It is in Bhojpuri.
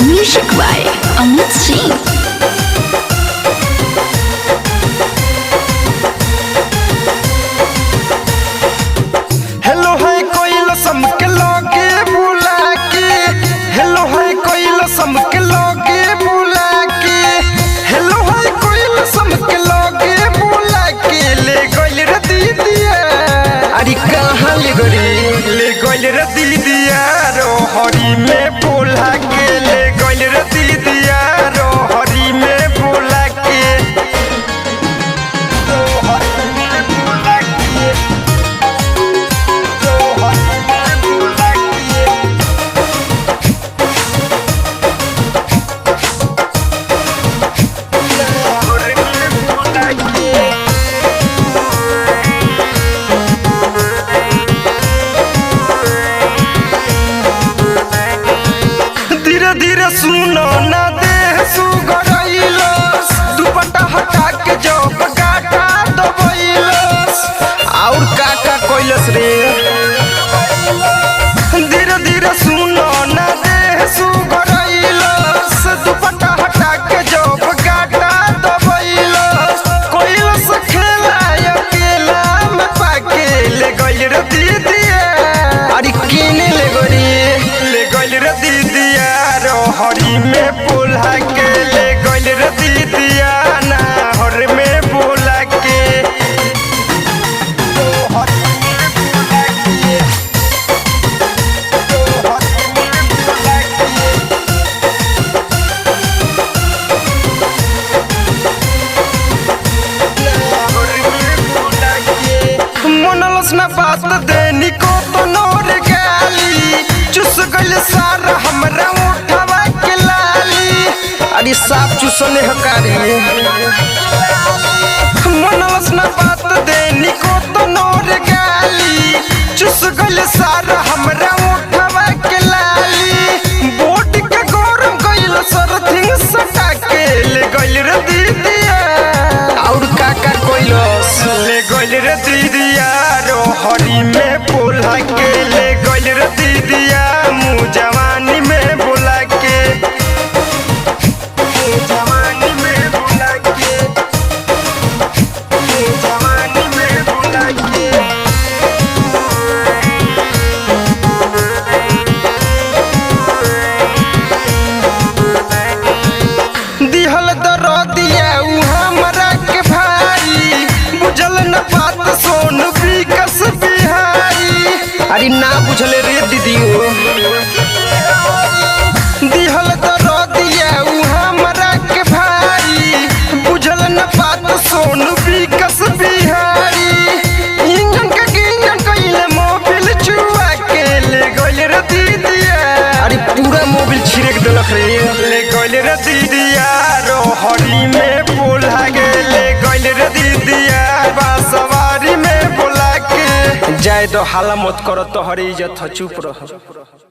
Music by Amit Singh. Hello है कोई लसम के लोगे बुला के, हेलो है कोई लसम के लोगे बुला के, हेलो है कोई लसम के लोगे बुला के, ले गोइल रे दीदिया। अरे कहाँ ले गोइल रे दीदिया रो हरी में बोला के, ले गोइल रे दीदिया रो हरी में बोला के, रो हरी में बोला के, रो हरी में बोला के। धीरे धीरे सुनो ना देह सुगरइलस, दुपट्टा हटा के जो गाटा दबइलस, और काका कोइलस रे। धीरे धीरे सुनो ना देह सुगरइलस, दुपट्टा हटा के जो गाटा दबइलस, कोइलस खेला अकेला में पाके, ले गइल रे दीदिया। अरे किने ले गइल रे दीदिया रो हरी में बोला के, ले गइल रे दीदिया ना हर में बोला के, रो हरी में बोला के, रो हरी में बोला के। मनलस ना बात देनी को तो नोर गाली, चुस गइल सारा हमरा उठावा के लाली। अरे साफ चुसने हकारी। मनलस ना बात देनी को तो नोर गाली, चुस गइल सारा हमरा उठावा के लाली। बोट के गरम गइल सरथिंग सटा के, ले गइल रे दीदिया। और काका कोइलस ले गइल रे दीदिया रो हरी में बोला के, ले गइल रे दीदिया मुँह जवानी में बोला के, मुँह जवानी में बोला के, मुँह जवानी में बोला के। दिहल दरदिया उ हमरा के भाई, बुझल न बात सोन विकस बिहारी। अरे ना बुझले रे दीदियो। दिहल दरदिया उ हमरा के भाई, बुझल न बात सोन विकस बिहारी। इंजन के गिंजन कइले मोबिल चुआ के, ले गइल रे दीदिया। अरे पूरा मोबिल छिड़क देलक रे, ले गइल रे दीदिया रो हरी में बोला के, ले गइल रे दीदिया सवारी में बोला के। जाए तो हाला मत करो तो हरी इज्जत चुप रह।